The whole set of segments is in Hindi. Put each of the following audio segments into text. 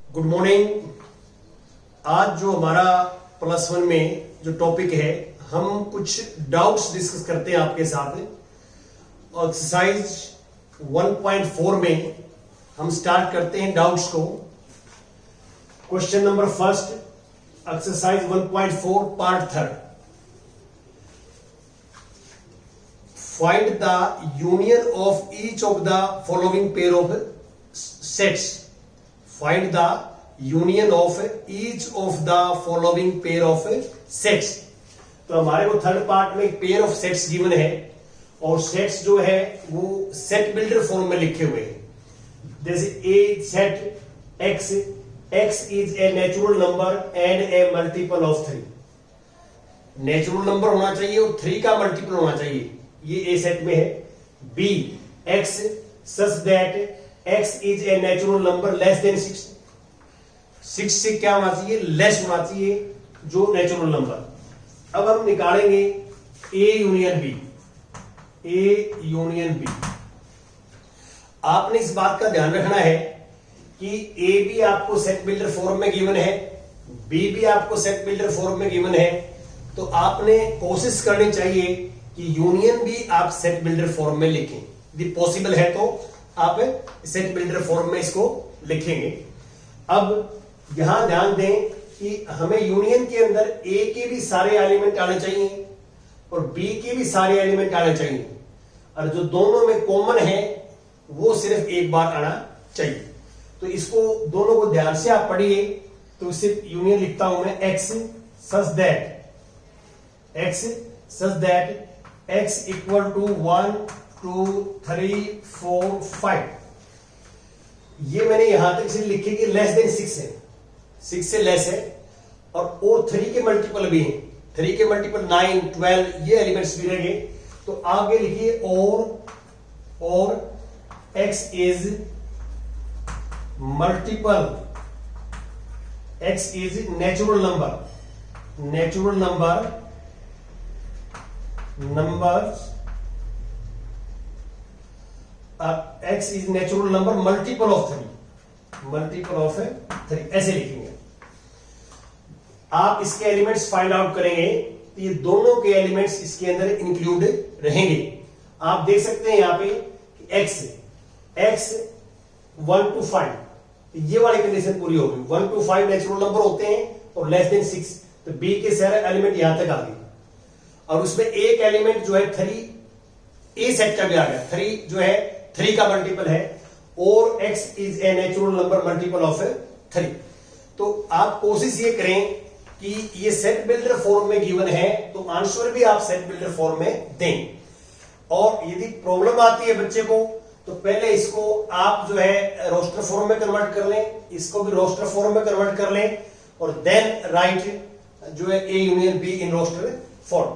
Good morning. आज जो हमारा प्लस वन में जो टॉपिक है, हम कुछ डाउट्स डिस्कस करते हैं आपके साथ। एक्सरसाइज 1.4 में हम स्टार्ट करते हैं डाउट्स को। Question number first, exercise 1.4 part third. Find the union of each of the following pair of sets. Find the union of each of the following pair of sets. तो हमारे को थर्ड पार्ट में एक पेयर ऑफ सेट्स गिवन है और सेट्स जो है वो सेट बिल्डर फॉर्म में लिखे हुए हैं। जैसे a set X, X is a natural number and a multiple of 3। Natural number होना चाहिए और 3 का मल्टीपल होना चाहिए, ये ए सेट में है। B x such that x is a natural number less than 6। 6 से क्या होना चाहिए? लेस होना चाहिए जो नेचुरल नंबर। अब हम निकालेंगे A union B. A union B, आपने इस बात का ध्यान रखना है कि ए भी आपको सेट बिल्डर फॉर्म में गिवन है, बी भी आपको सेट बिल्डर फॉर्म में गिवन है। तो आपने कोशिश करनी चाहिए कि यूनियन भी आप सेट बिल्डर फॉर्म में लिखें। यदि पॉसिबल है तो आप सेट बिल्डर फॉर्म में इसको लिखेंगे। अब यहां ध्यान दें कि हमें यूनियन के अंदर ए के भी सारे एलिमेंट आने चाहिए और बी के भी सारे एलिमेंट आने चाहिए, और जो दोनों में कॉमन है वो सिर्फ एक बार आना चाहिए। तो इसको दोनों को ध्यान से आप पढ़िए। तो सिर्फ यूनियन लिखता हूं मैं, x such that x equal to 1 2 3 4 5। ये मैंने यहां तक से लिखे कि लेस देन 6 है, 6 से लेस है, और 3 के मल्टीपल भी हैं। 3 के मल्टीपल 9 12 ये एलिमेंट्स भी रहेंगे। तो आगे लिखिए और x is multiple, x is natural number x is natural number multiple of 3, ऐसे लिखेंगे। आप इसके एलिमेंट्स फाइंड आउट करेंगे तो ये दोनों के एलिमेंट्स इसके अंदर इंक्लूड रहेंगे। आप देख सकते हैं यहां पे x 1 to 5, ये वाली कंडीशन पूरी होगी। 1 to 5 नेचुरल नंबर होते हैं और लेस देन 6, तो b के सारे एलिमेंट यहां तक आ गए। और उसमें एक एलिमेंट जो है 3 ए सेट का भी आ गया। 3 जो है 3 का मल्टीपल है, और x is a natural number multiple of 3। तो आप कोशिश ये करें कि ये सेट बिल्डर फॉर्म में गिवन है, तो आंसर भी आप सेट बिल्डर फॉर्म में दें। और यदि प्रॉब्लम आती है बच्चे को, तो पहले इसको आप जो है रोस्टर फॉर्म में कन्वर्ट कर लें, इसको भी रोस्टर फॉर्म में कन्वर्ट कर लें, और देन राइट जो है A union B in roster form.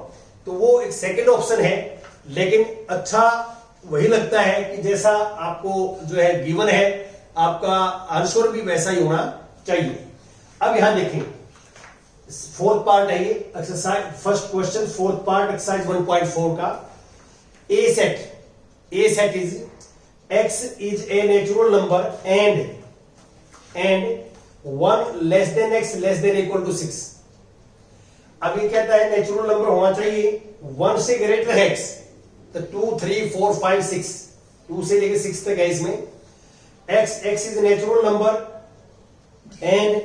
तो वो एक सेकेंड ऑप्शन है, लेकिन अच्छा वही लगता है कि जैसा आपको जो है गिवन है, आपका आंसर भी वैसा ही होना चाहिए। अब यहां देखें, फोर्थ पार्ट है ये exercise, first question fourth part exercise 1.4 का। A set is x is a natural number and 1 less than x less than equal to 6। अब ये कहता है नेचुरल नंबर होना चाहिए 1 से ग्रेटर है x, तो 2 3 4 5 6, 2 से लेकर 6 तक है इसमें। x is natural number and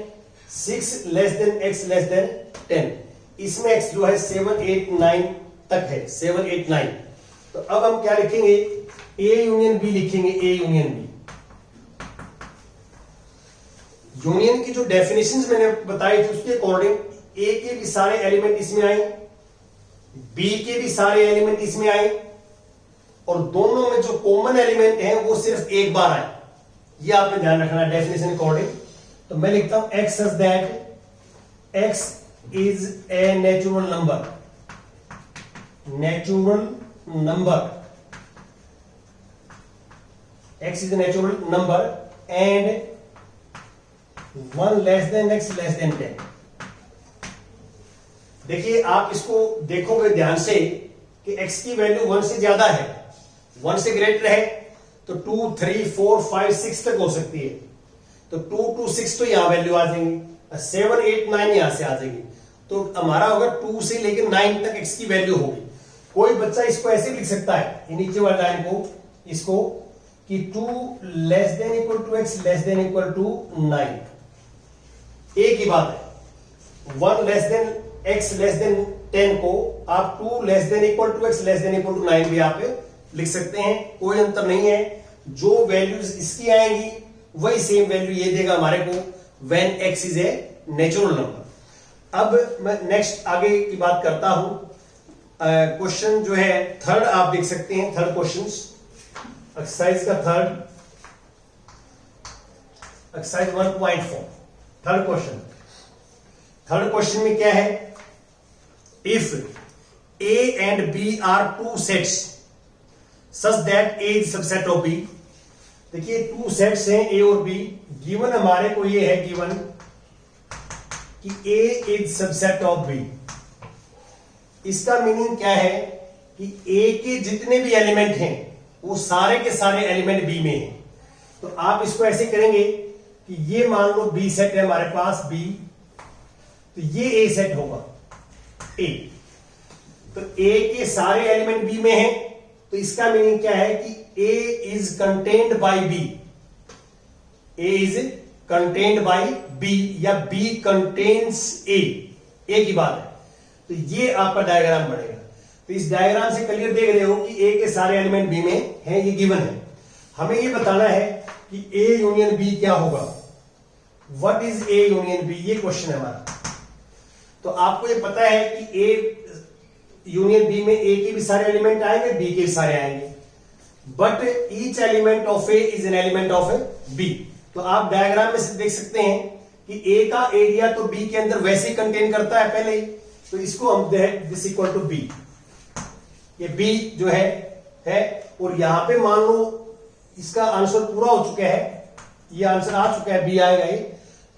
6 less than x less than 10। इसमें x जो है 7 8 9 तक है, 7 8 9। तो अब हम क्या लिखेंगे? ए यूनियन बी लिखेंगे। ए यूनियन बी, यूनियन की जो डेफिनेशंस मैंने बताई थी उसके अकॉर्डिंग ए के भी सारे एलिमेंट इसमें आए, बी के भी सारे एलिमेंट इसमें आए, और दोनों में जो कॉमन एलिमेंट है वो सिर्फ एक बार आए। ये आपने ध्यान रखना है डेफिनेशन अकॉर्डिंग। तो मैं लिखता हूं x such that x is a natural number x is a natural number and 1 less than x less than 10। देखिए आप इसको देखोगे ध्यान से कि x की वैल्यू 1 से ज्यादा है, 1 से ग्रेटर है, तो 2 3 4 5 6 तक हो सकती है। तो 2 2 6 तो यहां वैल्यू आ जाएंगी, 7 8 9 यहां से आ जाएगी, तो हमारा होगा 2 से लेकर 9 तक x की वैल्यू होगी। कोई बच्चा इसको ऐसे लिख सकता है, ये नीचे वाली लाइन को, इसको कि 2 less than equal to x less than equal to 9। एक ही बात है, 1 less than x less than 10 को आप 2 less than equal to x less than equal to 9 भी आप लिख सकते हैं, कोई अंतर नहीं है। जो वैल्यूज इसकी आएंगी वही सेम वैल्यू ये देगा हमारे को when x is a natural number. अब मैं नेक्स्ट आगे की बात करता हूं। क्वेश्चन जो है थर्ड आप देख सकते हैं, थर्ड क्वेश्चन एक्सरसाइज का एक्सरसाइज 1.4 थर्ड क्वेश्चन में क्या है, if A and B are two sets such that A is subset of B। देखिए 2 सेट्स हैं A और B, गिवन हमारे को ये है गिवन कि A is subset of B। इसका मीनिंग क्या है कि A के जितने भी एलिमेंट हैं वो सारे के सारे एलिमेंट B में हैं। तो आप इसको ऐसे करेंगे कि ये मान लो B सेट है हमारे पास B, तो ये A सेट होगा A, तो A के सारे एलिमेंट B में हैं, तो इसका मीनिंग क्या है कि A is contained by B, A is contained by B या B कंटेन्स A, एक ही बात है। तो ये आपका डायग्राम बनेगा। तो इस डायग्राम से क्लियर देख रहे हो कि A के सारे एलिमेंट B में हैं, ये गिवन है। हमें ये बताना है कि A यूनियन B क्या होगा, what is A union B, ये क्वेश्चन है हमारा। तो आपको ये पता है कि A यूनियन B में A के भी सारे एलिमेंट आएंगे, B के भी सारे आएंगे, but each element of A is an element of B। तो आप डायग्राम में से देख सकते हैं कि A का एरिया तो B के अंदर वैसे ही कंटेन करता है पहले ही, तो इसको हम दिस इक्वल टू B, ये B जो है और यहां पे मान लो इसका आंसर पूरा हो चुका है, ये आंसर आ चुका है, B आएगा ये।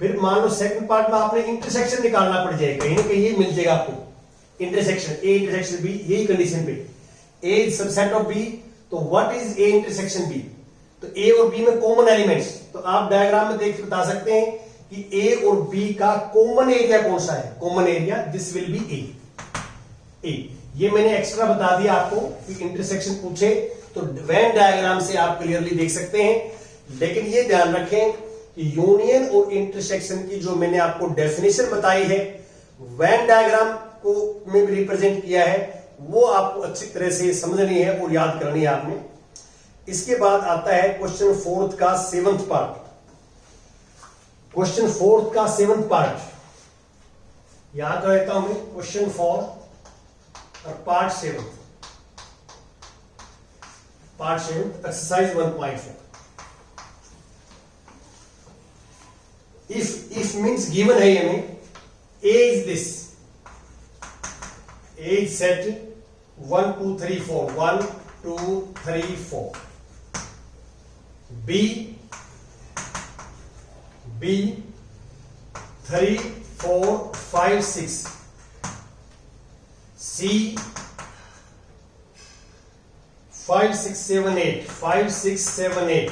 फिर मान लो सेकंड पार्ट में आपने इंटरसेक्शन निकालना पड़ जाएगा, कहीं ना कहीं ये मिल जाएगा आपको इंटरसेक्शन A इंटरसेक्शन B, यही कंडीशन पे A is subset of B, तो what is A intersection B, तो A और B में कॉमन एलिमेंट्स, तो आप डायग्राम में देख बता सकते हैं कि A और B का कॉमन एरिया कौन सा है, common area this will be A। ये मैंने एक्स्ट्रा बता दिया आपको कि इंटरसेक्शन पूछे तो वेन डायग्राम से आप क्लियरली देख सकते हैं। लेकिन ये ध्यान रखें कि यूनियन और इंटरसेक्शन की जो मैंने आपको डेफिनेशन बताई है, वेन डायग्राम को में भी रिप्रेजेंट किया है, वो आपको अच्छी तरह से समझनी है और याद करनी है आपने। इसके बाद आता है क्वेश्चन फोर्थ का सेवंथ पार्ट। क्वेश्चन फोर्थ का सेवंथ पार्ट याद रहता हूं मैं, क्वेश्चन 4 और part 7 exercise 1.4। If means given है ये में A is this, A is set 1 2 3 4 1 2 3 4, B 3 4 5 6, C 5 6 7 8 5 6 7 8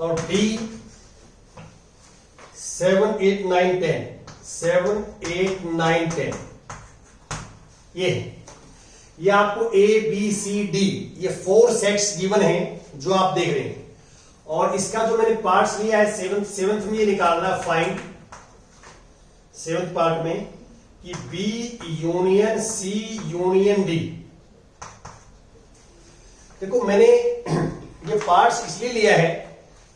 और D 7 8 9 10 7 8 9 10। ये आपको A B C D ये 4 सेट्स गिवन हैं जो आप देख रहे हैं, और इसका जो मैंने पार्ट्स लिया है सेवंथ में ये निकालना है फाइंड सेवंथ पार्ट में कि B union C union D। देखो मैंने ये पार्ट्स इसलिए लिया है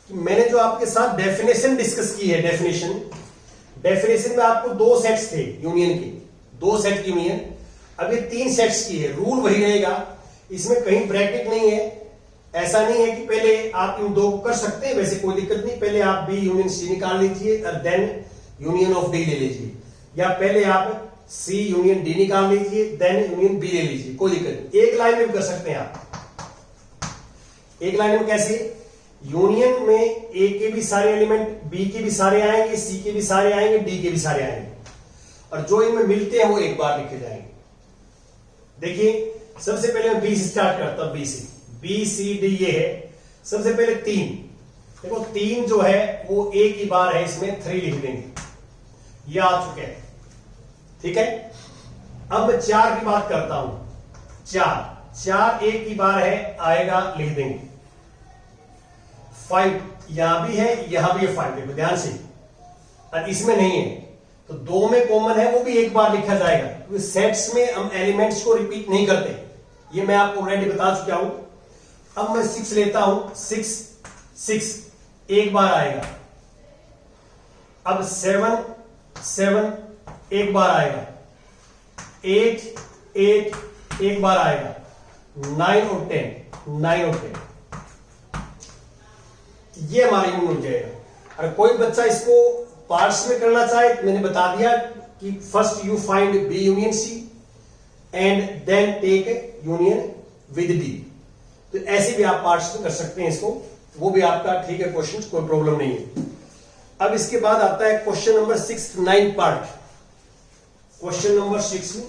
कि मैंने जो आपके साथ डेफिनेशन डिस्कस की है, डेफिनेशन में आपको 2 सेट्स थे यूनियन के, 2 सेट यूनियन, अब ये 3 सेट्स की है, रूल वही रहेगा, इसमें कहीं ब्रैकेट नहीं है। ऐसा नहीं है कि पहले आप इन 2 को कर सकते हैं, वैसे कोई दिक्कत नहीं, पहले आप B यूनियन C निकाल लीजिए और देन यूनियन ऑफ D ले लीजिए, या पहले आप C यूनियन D निकाल लीजिए देन यूनियन B ले लीजिए, कोई दिक्कत नहीं। एक लाइन में भी कर सकते हैं आप, एक लाइन में कैसे, यूनियन में A के भी सारे एलिमेंट B के भी सारे आएंगे, C के भी सारे आएंगे, D के भी सारे आएंगे, और जो इनमें मिलते हैं वो एक बार लिखे जाएंगे। देखिए सबसे पहले मैं B से स्टार्ट करता हूं, B से B C D ये है, सबसे पहले 3, देखो 3 जो है वो एक ही बार है, इसमें 3 लिख देंगे, ये आ चुके हैं। ठीक है, अब मैं 4 की बात करता हूं। 4 एक ही बार है, आएगा, लिख देंगे। 5 यहां भी है, यहां भी है 5, देखो ध्यान से, और इसमें नहीं है तो 2 में कॉमन है, वो भी एक बार लिखा जाएगा, क्योंकि सेट्स में हम एलिमेंट्स को रिपीट नहीं करते, ये मैं आपको ऑलरेडी बता चुका हूं। अब मैं 6 लेता हूं, 6 एक बार आएगा। अब 7 एक बार आएगा। 8 एक बार आएगा। 9 और 10 ये हमारे यूनियन हो जाएगा। अगर कोई बच्चा इसको पार्ट्स में करना चाहे तो मैंने बता दिया कि first you find B union C and then take union with D. तो ऐसे भी आप पार्ट्स में कर सकते हैं इसको, वो भी आपका ठीक है क्वेश्चन, कोई प्रॉब्लम नहीं है। अब इसके बाद आता है question number 6 9 part. Question number 6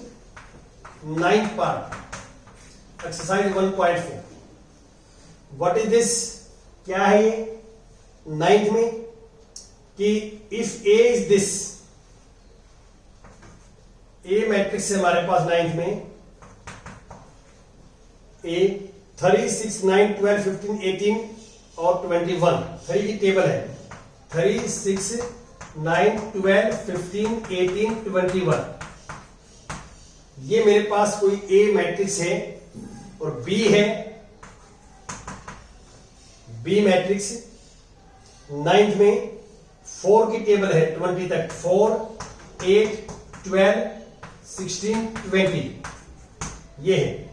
9 part, exercise 1.4। What is this? क्या है ये 9th में कि if A is this, A matrix है हमारे पास 9th में, ए 3 6 9 12 15 18 और 21 3 की टेबल है। 3 6 9 12 15 18 21, ये मेरे पास कोई ए मैट्रिक्स है और बी है, बी मैट्रिक्स 9th में 4 की टेबल है 20 तक, 4 8 12 16 20 ये है।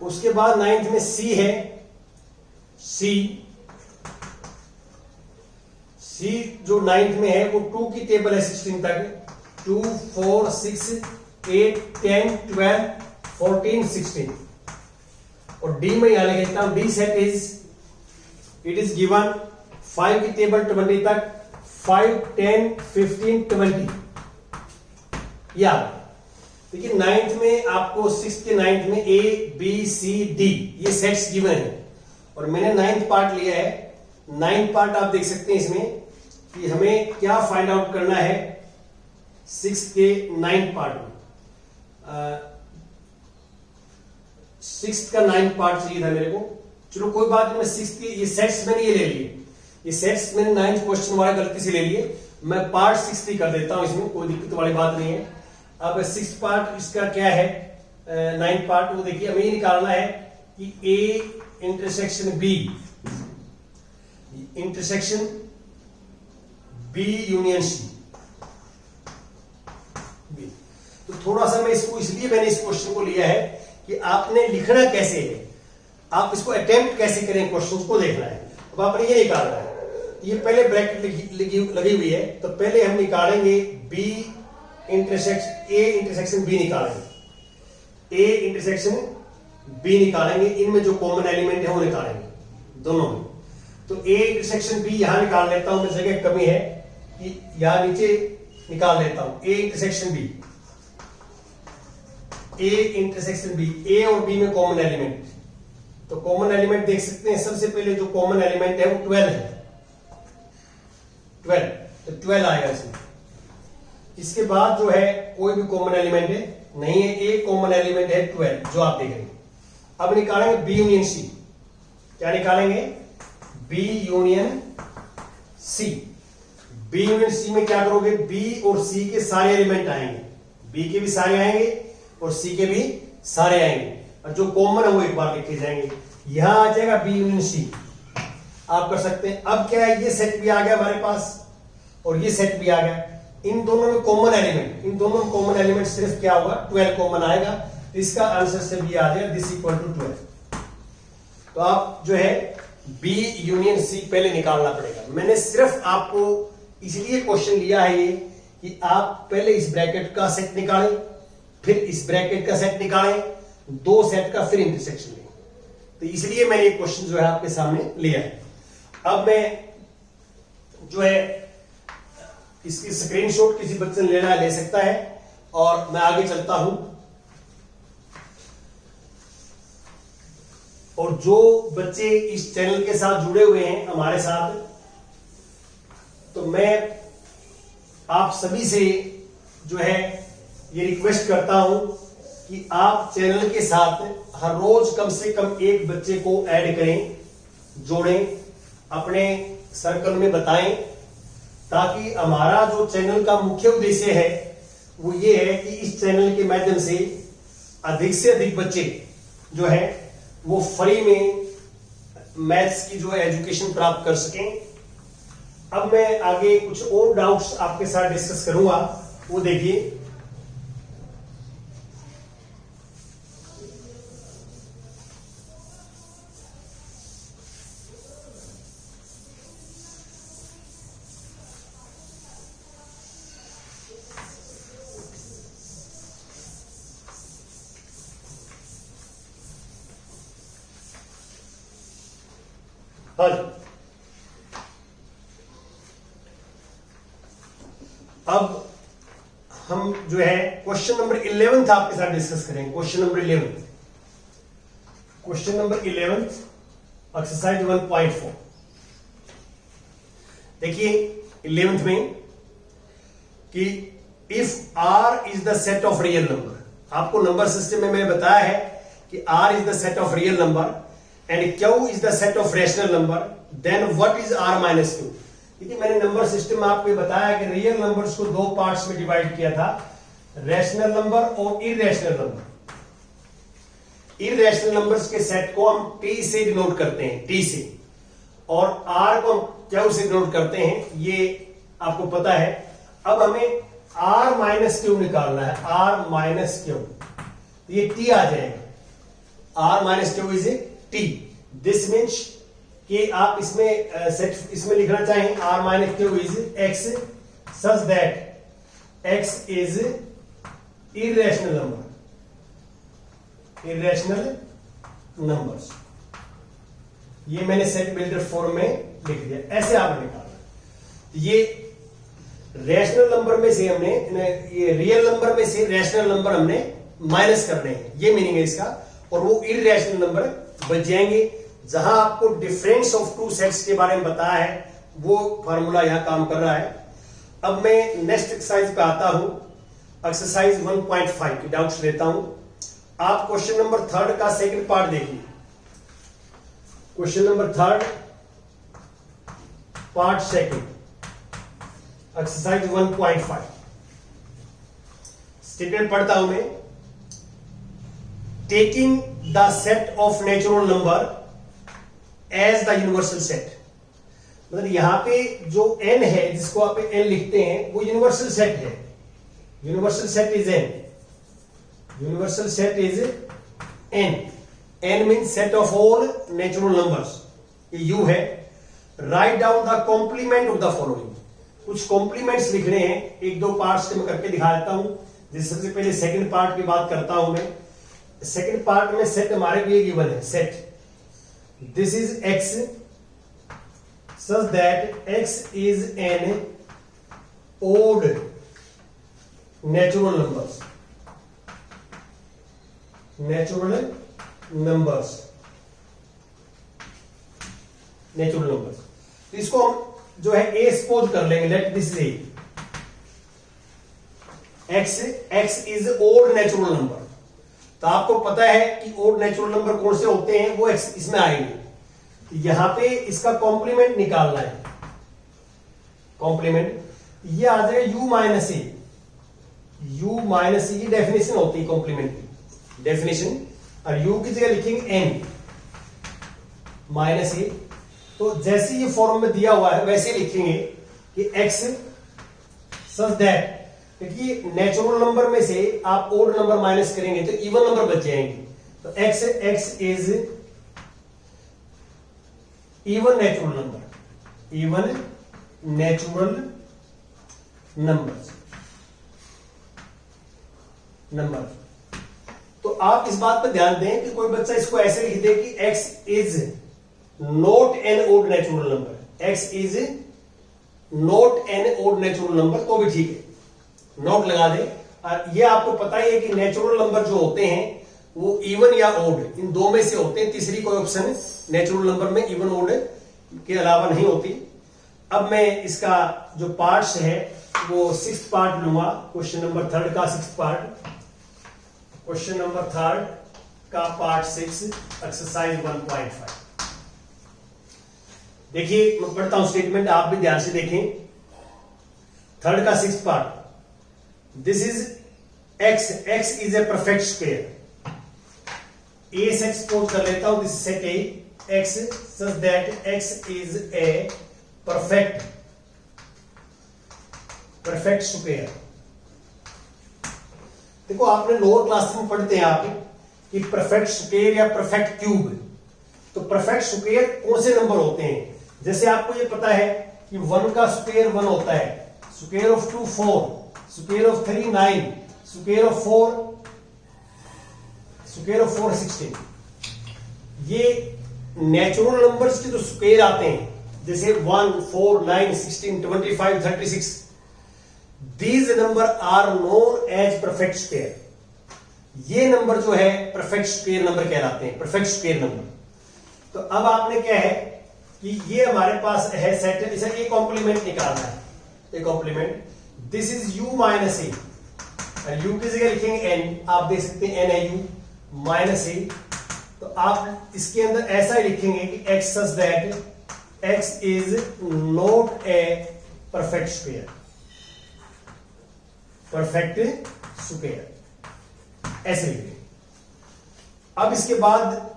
उसके बाद 9th में सी है, सी जो 9th में है वो 2 की टेबल है 16 तक, 2 4 6 8 10 12 14 16। और डी में यहां लिख देता हूं, D set it is given 5 की टेबल 20 तक, 5 10 15 20। या देखिए 9th में आपको 6th के 9th में ए बी सी डी ये सेट्स गिवन है, और मैंने 9th पार्ट लिया है। 9th पार्ट आप देख सकते हैं इसमें कि हमें क्या फाइंड आउट करना है 6th के 9th पार्ट में। 6th का 9th पार्ट चाहिए था मेरे को, चलो कोई बात नहीं, मैं 6th की ये सेट्स मैंने ये ले लिए, ये सेट्स मैंने 9th क्वेश्चन वाले गलती से ले लिए, मैं पार्ट 6th ही कर देता हूं, इसमें कोई दिक्कत वाली बात नहीं है। अब 6th पार्ट इसका क्या है 9th पार्ट, वो देखिए हमें ये निकालना है कि A intersection B union C. तो थोड़ा सा मैं इसको, इसलिए मैंने इस क्वेश्चन को लिया है कि आपने लिखना कैसे है, आप इसको अटेम्प्ट कैसे करें, क्वेश्चन को देखना है। अब आपने ये निकालना है, ये पहले ब्रैकेट लगी हुई है, तो पहले हम निकालेंगे B intersection A intersection B निकालेंगे, ए इंटरसेक्शन बी निकालेंगे, इनमें जो कॉमन एलिमेंट है वो निकालेंगे दोनों में। तो ए इंटरसेक्शन बी यहां निकाल लेता हूं, मैं जगह कमी है कि यहां नीचे निकाल लेता हूं, A intersection B, A intersection B, A और बी में कॉमन एलिमेंट, तो कॉमन एलिमेंट देख सकते हैं, सबसे पहले जो कॉमन एलिमेंट है वो 12 है, 12, तो 12 आएगा इसमें। इसके बाद जो है कोई भी कॉमन एलिमेंट है नहीं है, एक कॉमन एलिमेंट है 12 जो आप देख रहे हैं। अब निकालेंगे बी यूनियन सी, क्या निकालेंगे B union C. B union C में क्या करोगे, बी और सी के सारे एलिमेंट आएंगे, बी के भी सारे आएंगे और सी के भी सारे आएंगे, और जो कॉमन है वो एक बार लिखे जाएंगे। यहां आ जाएगा बी यूनियन सी, आप कर सकते हैं। अब क्या है, ये सेट भी आ गया हमारे पास और ये सेट भी आ गया, इन दोनों में कॉमन एलिमेंट, इन दोनों में कॉमन एलिमेंट सिर्फ क्या होगा 12 कॉमन आएगा, तो इसका आंसर से भी आ जाएगा दिस इक्वल टू 12। तो आप जो है बी यूनियन सी पहले निकालना पड़ेगा। मैंने सिर्फ आपको इसलिए क्वेश्चन लिया है ये कि आप पहले इस ब्रैकेट का सेट निकालें, फिर इस ब्रैकेट का सेट निकालें, दो सेट का फिर इंटरसेक्शन लें, तो इसलिए मैंने ये क्वेश्चन जो है आपके सामने लिया है। अब मैं जो है इसकी स्क्रीनशॉट किसी बच्चे ने लेना है ले सकता है, और मैं आगे चलता हूं। और जो बच्चे इस चैनल के साथ जुड़े हुए हैं हमारे साथ, तो मैं आप सभी से जो है ये रिक्वेस्ट करता हूं कि आप चैनल के साथ हर रोज कम से कम एक बच्चे को ऐड करें, जोड़ें, अपने सर्कल में बताएं, ताकि हमारा जो चैनल का मुख्य उद्देश्य है वो ये है कि इस चैनल के माध्यम से अधिक बच्चे जो है वो फ्री में मैथ्स की जो है एजुकेशन प्राप्त कर सकें। अब मैं आगे कुछ और डाउट्स आपके साथ डिस्कस करूंगा, वो देखिए। हाँ जी, अब हम जो है क्वेश्चन नंबर 11 आपके साथ डिस्कस करेंगे। Question number 11 exercise 1.4। देखिए 11th में कि if R is the set of real number, आपको नंबर सिस्टम में मैंने बताया है कि R is the set of real number and Q is the set of rational number, then what is R minus Q। देखिए मैंने नंबर सिस्टम में आपको बताया कि रियल नंबर्स को दो पार्ट्स में डिवाइड किया था, रैशनल नंबर और इरैशनल नंबर। इरैशनल नंबर्स के सेट को हम T से डिनोट करते हैं, T से, और R को हम Q से डिनोट करते हैं, ये आपको पता है। अब हमें R माइनस Q निकालना है, R माइनस Q, ये T आ जाएगा। R minus Q is T। This means कि आप इसमें सेट इसमें लिखना चाहें R minus Q is X such that X is irrational numbers. ये मैंने सेट बिल्डर फॉर्म में लिख दिया, ऐसे आपने निकालना। ये रैशनल नंबर में से हमने, ये रियल नंबर में से रैशनल नंबर हमने माइनस करने हैं, ये मीनिंग है इसका, और वो इरैशनल नंबर बच जाएंगे। जहां आपको डिफरेंस ऑफ टू सेट्स के बारे में बताया है वो फार्मूला यहां काम कर रहा है। अब मैं नेक्स्ट एक्सरसाइज पे आता हूं, एक्सरसाइज 1.5 की डाउट्स लेता हूं। आप क्वेश्चन नंबर 3 का सेकंड पार्ट देखिए। Question number 3 part second, exercise 1.5। Statement पढ़ता हूं मैं। Taking the set of natural number as the universal set, मतलब यहां पे जो n है जिसको आप n लिखते हैं वो यूनिवर्सल सेट है। Universal set is n, universal set is n। n means set of all natural numbers, ये u है। Write down the complement of the following, कुछ कॉम्प्लीमेंट्स लिखने हैं, एक दो पार्ट्स के मैं करके दिखा देता हूं। जैसे सबसे पहले सेकंड पार्ट की बात करता हूं मैं। सेकंड पार्ट में सेट हमारे लिए गिवन है, set this is x such that x is an odd natural numbers, तो इसको हम जो है a सपोज कर लेंगे, let this A x is odd natural number. तो आपको पता है कि ओड नेचुरल नंबर कौन से होते हैं, वो x इसमें आएंगे। तो यहां पे इसका कॉम्प्लीमेंट निकालना है, कॉम्प्लीमेंट ये आ जाएगा u minus A. u minus ए की डेफिनेशन होती है कॉम्प्लीमेंट की डेफिनेशन, और u की जगह लिखेंगे n माइनस ए। तो जैसे ये फॉर्म में दिया हुआ है वैसे लिखेंगे कि x सच दैट, देखिए नेचुरल नंबर में से आप ओड नंबर माइनस करेंगे तो इवन नंबर बच जाएंगे। तो x is even natural number, even natural number. तो आप इस बात पर ध्यान दें कि कोई बच्चा इसको ऐसे लिख दे कि x is not an odd natural number, x is not an odd natural number, तो भी ठीक है, नोट लगा दे। और ये आपको पता ही है कि नेचुरल नंबर जो होते हैं वो इवन या ओड, इन दो में से होते हैं, तीसरी कोई ऑप्शन नेचुरल नंबर में इवन ओड के अलावा नहीं होती। अब मैं इसका जो पार्ट्स है वो 6th पार्ट लूंगा, क्वेश्चन नंबर 3 का 6th पार्ट, क्वेश्चन नंबर 3 का पार्ट 6 एक्सरसाइज 1.5। देखिए मैं पढ़ता हूं स्टेटमेंट, आप भी ध्यान से देखें। 3 का 6th part, this is x, x is a perfect square. a से एक्सपोज कर लेता हूं, this set a x such that x is a perfect square. देखो आपने लोअर क्लास में पढ़ते हैं आप कि परफेक्ट स्क्वायर या परफेक्ट क्यूब, तो परफेक्ट स्क्वायर कौन से नंबर होते हैं? जैसे आपको ये पता है कि 1 का स्क्वायर 1 होता है, square of 2 4, square of 3 9, square of 4 16। ये नेचुरल नंबर्स के जो स्क्वायर आते हैं जैसे 1 4 9 16 25 36, these number are known as perfect square. ये नंबर जो है परफेक्ट स्क्वायर नंबर कहलाते हैं, परफेक्ट स्क्वायर नंबर। तो अब आपने क्या है कि ये हमारे पास है सेट, इसे ए कॉम्प्लीमेंट निकालना है, A complement. This is u minus A, u की जगह लिखेंगे n, आप देख सकते हैं n है u माइनस ए। तो आप इसके अंदर ऐसा ही लिखेंगे कि x such that x is not a perfect square, perfect square ऐसे लिखेंगे। अब इसके बाद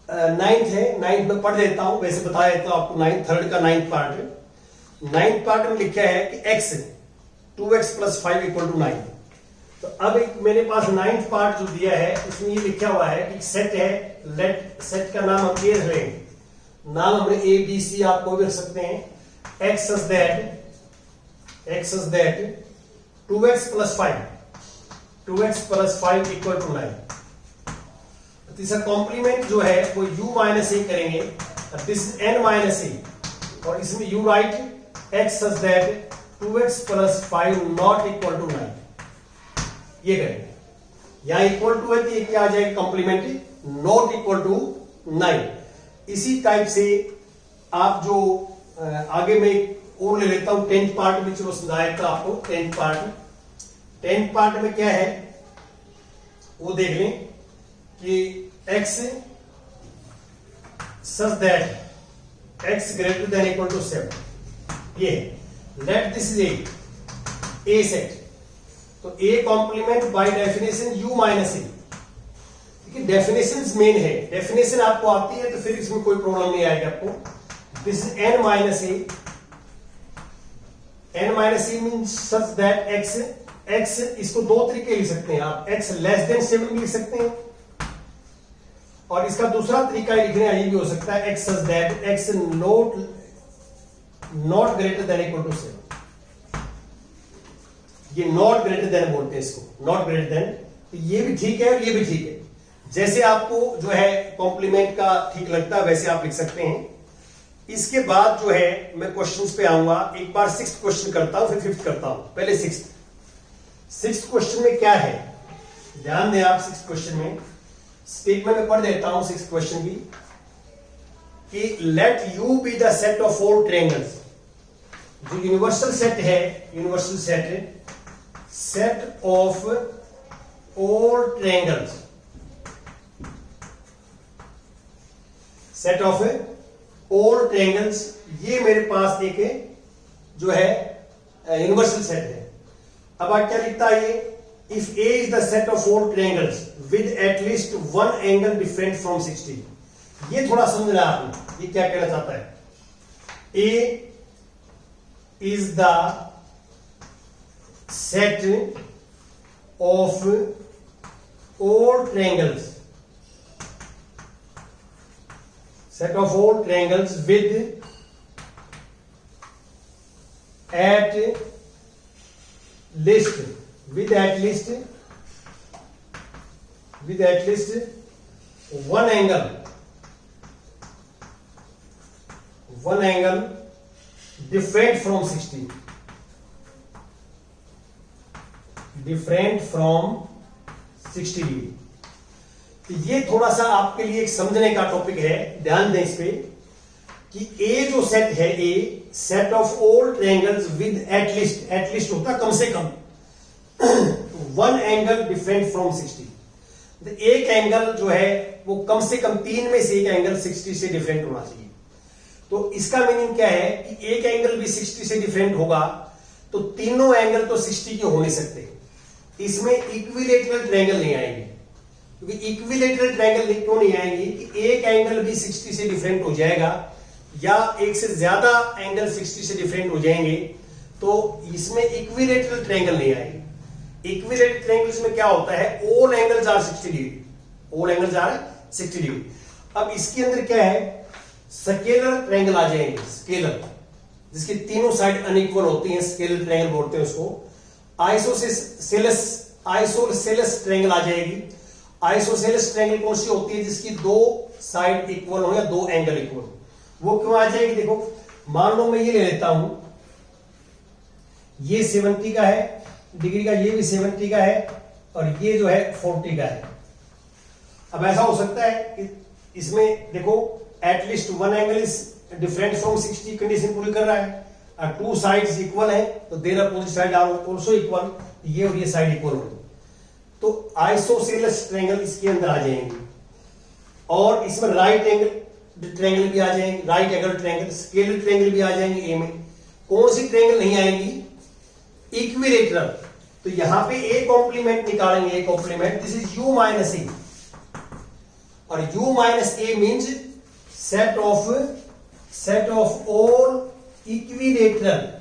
9th है, 9th में पढ़ देता हूं, वैसे बता देता हूं आपको। 3rd का 9th पार्ट है। 9th पार्ट में लिखा है कि x 2x + 5 = 9। तो अब एक मेरे पास 9th पार्ट जो दिया है उसमें ये लिखा हुआ है कि सेट है, लेट सेट का नाम हम ए रखेंगे, नाम हमने ए बी सी आप कोई भी रख सकते हैं। x such that 2x + 5 = 9। तीसरा कॉम्प्लीमेंट जो है वो u माइनस ए करेंगे, this is n minus A, और इसमें u right x such that 2x + 5 not equal to 9। ये करेंगे, यहां इक्वल टू है तो ये क्या आ जाएगा कॉम्प्लीमेंट, नॉट इक्वल टू 9। इसी टाइप से आप जो आगे में और ले लेता हूं 10th पार्ट में, चलो समझाया था आपको 10th पार्ट। 10th पार्ट में क्या है वो देख लें कि x such that x > 7, ये let this is a set. तो a complement by definition u minus A. देखिए डेफिनेशन मेन है, डेफिनेशन आपको आती है तो फिर इसमें कोई प्रॉब्लम नहीं आएगी आपको। This is n minus A means such that x इसको दो तरीके लिख सकते हैं आप, x < 7 भी लिख सकते हैं, और इसका दूसरा तरीका लिखने ये भी हो सकता है x such that x not > 7। ये नॉट ग्रेटर देन बोलते हैं इसको, नॉट ग्रेटर देन। तो ये भी ठीक है और ये भी ठीक है, जैसे आपको जो है कॉम्प्लीमेंट का ठीक लगता है वैसे आप लिख सकते हैं। इसके बाद जो है मैं क्वेश्चंस पे आऊंगा, एक बार 6th क्वेश्चन करता हूं फिर 5th करता हूं। पहले 6th क्वेश्चन में क्या है ध्यान दें आप। 6th क्वेश्चन में स्टेटमेंट में पढ़ देता हूं 6th क्वेश्चन की, कि let u be the set of 4 triangles. जो यूनिवर्सल सेट है, universal set of all triangles, set of all triangles, ये मेरे पास एक जो है यूनिवर्सल सेट है। अब आप क्या लिखता है ये, if a is the set of all triangles with at least 1 angle different from 60। ये थोड़ा समझना आपने, ये क्या कहना चाहता है। a is the set of all triangles, set of all triangles with at least one angle different from 60, degree. तो ये थोड़ा सा आपके लिए एक समझने का टॉपिक है, ध्यान दें इस पे कि ए जो सेट है, a set of all triangles with at least होता है कम से कम वन एंगल डिफरेंट फ्रॉम 60। तो एक एंगल जो है वो कम से कम 3 में से एक एंगल 60 से डिफरेंट होना चाहिए। तो इसका मीनिंग क्या है कि एक एंगल भी 60 से डिफरेंट होगा तो तीनों एंगल तो 60 के हो नहीं सकते। इसमें इक्विलेटरल ट्रायंगल नहीं आएंगे, क्योंकि इक्विलेटरल ट्रायंगल क्यों नहीं आएंगे कि एक एंगल भी 60 से डिफरेंट हो जाएगा या एक से ज्यादा एंगल 60 से डिफरेंट हो जाएंगे, तो इसमें इक्विलेटरल ट्रायंगल नहीं आएंगे। इक्विलेटरल ट्रायंगल्स में क्या होता है, all angles are 60 degree, all angles are 60 degree. अब इसके अंदर क्या है, स्केलर ट्रायंगल आ जाएंगे, स्केलर जिसकी तीनों साइड अनइक्वल होती हैं, स्केलर ट्रायंगल बोलते हैं उसको। आइसोसेलेस ट्रायंगल आ जाएगी। आइसोसेलेस ट्रायंगल कौन सी होती है, जिसकी दो साइड इक्वल हो या दो एंगल इक्वल हो। वो क्यों आ जाएगी, देखो मान लो मैं ये ले लेता हूं, ये 70 का है डिग्री का, ये भी 70 का है और ये जो है 40 का है। अब ऐसा हो सकता है कि इसमें देखो at least one angle is different from 60 condition पूरी कर रहा है, टू साइड्स इक्वल है तो their opposite side are also equal, ये और ये साइड इक्वल होगी तो आइसोसेलेस ट्रायंगल इसके अंदर आ जाएंगे। और इसमें राइट एंगल ट्रायंगल भी आ जाएंगे, right angle triangle, scalar triangle भी आ जाएंगे। ए में कौन सी ट्रायंगल नहीं आएंगी, इक्विलेटरल। तो यहां पे ए कॉम्प्लीमेंट निकालेंगे, A complement, this is u minus A, और u minus A means set of all equilateral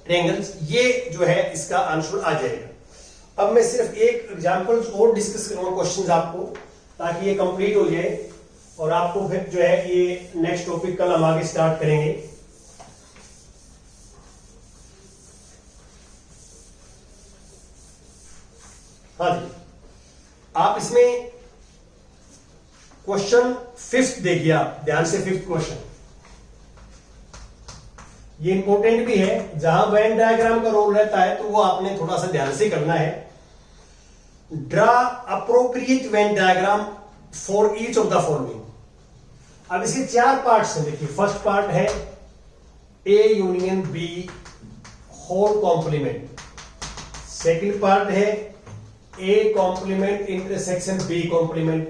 triangles, ये जो है इसका आंसर आ जाएगा। अब मैं सिर्फ एक एग्जांपल्स और डिस्कस करूंगा क्वेश्चंस आपको, ताकि ये कंप्लीट हो जाए और आपको फिर जो है ये नेक्स्ट टॉपिक कल हम आगे स्टार्ट करेंगे। हाँ जी, आप इसमें क्वेश्चन 5th देखिए, आप ध्यान से 5th क्वेश्चन, ये इंपॉर्टेंट भी है। जहां वेन डायग्राम का रोल रहता है तो वो आपने थोड़ा सा ध्यान से करना है। Draw appropriate Venn diagram for each of the following. अब इसके 4 पार्ट्स हैं, देखिए फर्स्ट पार्ट है A union B whole complement, second part है A complement intersection B complement,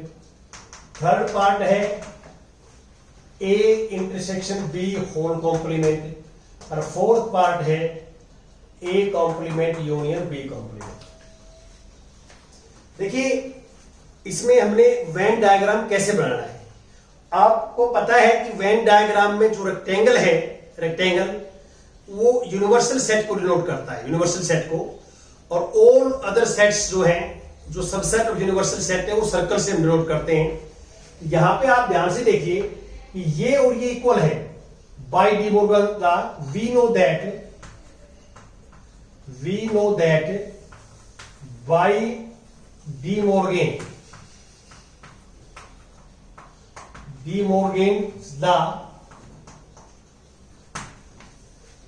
third part है A intersection B whole complement, और फोर्थ पार्ट है A complement union B complement. देखिए इसमें हमने वेन डायग्राम कैसे बनाना है। आपको पता है कि वेन डायग्राम में जो रेक्टेंगल वो यूनिवर्सल सेट को डिनोट करता है, यूनिवर्सल सेट को, और ऑल अदर सेट्स जो हैं, जो सबसेट ऑफ यूनिवर्सल सेट है, वो सर्कल से डिनोट करते हैं। यहां पे आप ध्यान से देखिए कि ये और ये इक्वल है by De Morgan law. We know that by De Morgan law,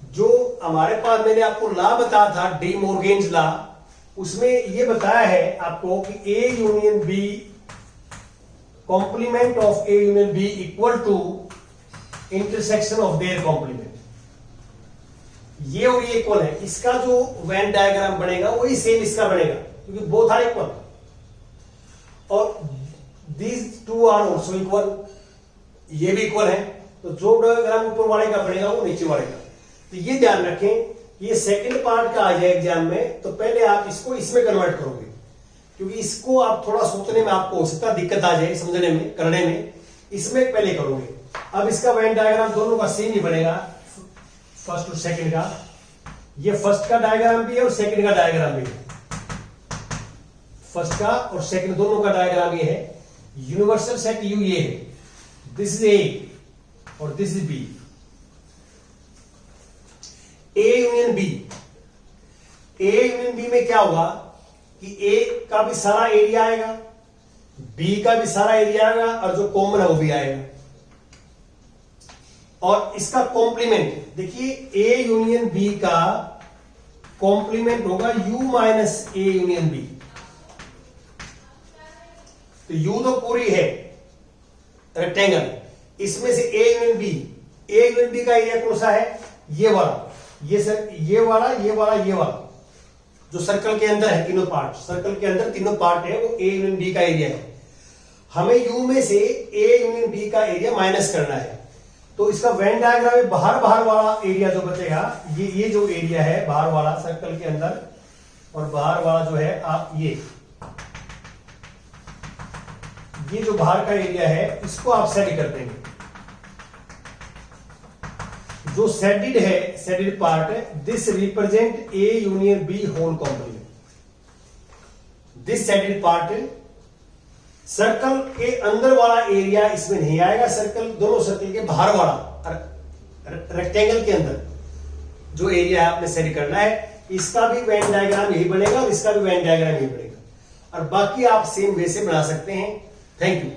जो हमारे पास मैंने आपको लॉ बताया था डी मोर्गन लॉ, उसमें ये बताया है आपको कि A union B complement of A union B equal to intersection of their complement. ये और ये इक्वल है, इसका जो वेन डायग्राम बनेगा वही सेम इसका बनेगा, क्योंकि बोथ आर इक्वल, और these two are also equal, ये भी इक्वल है। तो जो डायग्राम ऊपर वाले का बनेगा वो नीचे वाले का। तो ये ध्यान रखें, ये सेकंड पार्ट का आ जाए एग्जाम में, तो पहले आप इसको इसमें कन्वर्ट करोगे, क्योंकि इसको आप थोड़ा सोचने में आपको हो सकता है दिक्कत आ जाए, समझने में, करने में, इसमें पहले करोगे। अब इसका वेन डायग्राम दोनों का सेम ही बनेगा, फर्स्ट और सेकंड का। ये फर्स्ट का डायग्राम भी है और सेकंड का डायग्राम भी है, फर्स्ट का और सेकंड दोनों का डायग्राम ये है। यूनिवर्सल सेट यू ये है, दिस इज ए और this is B. A union B में क्या होगा कि ए का भी सारा एरिया आएगा, बी का भी सारा एरिया आएगा, और जो कॉमन है वो भी आएगा। और इसका कॉम्प्लीमेंट देखिए, ए यूनियन बी का कॉम्प्लीमेंट होगा U minus A union B. तो यू तो पूरी है रेक्टेंगल, इसमें से ए यूनियन बी का एरिया कौन सा है? ये वाला, ये सर, ये वाला, ये वाला, ये वाला, जो सर्कल के अंदर है, तीनों पार्ट, सर्कल के अंदर तीनों पार्ट है, वो ए यूनियन बी का एरिया है। हमें यू में से ए यूनियन बी का एरिया माइनस करना है, तो इसका वेन डायग्राम में बाहर वाला एरिया जो बचेगा, ये जो एरिया है बाहर वाला सर्कल के अंदर, और बाहर वाला जो है आप ये जो बाहर का एरिया है, इसको आप सेड कर देंगे। जो सेडेड है, shaded part, this represent A union B whole complement. This shaded part, circle के अंदर वाला एरिया इसमें नहीं आएगा, सर्कल, दोनों सर्कल के बाहर वाला रेक्टेंगल के अंदर जो एरिया है आपने सेट करना है, इसका भी वेन डायग्राम यही बनेगा और इसका भी वेन डायग्राम यही बनेगा, और बाकी आप सेम वे से बना सकते हैं। Thank you.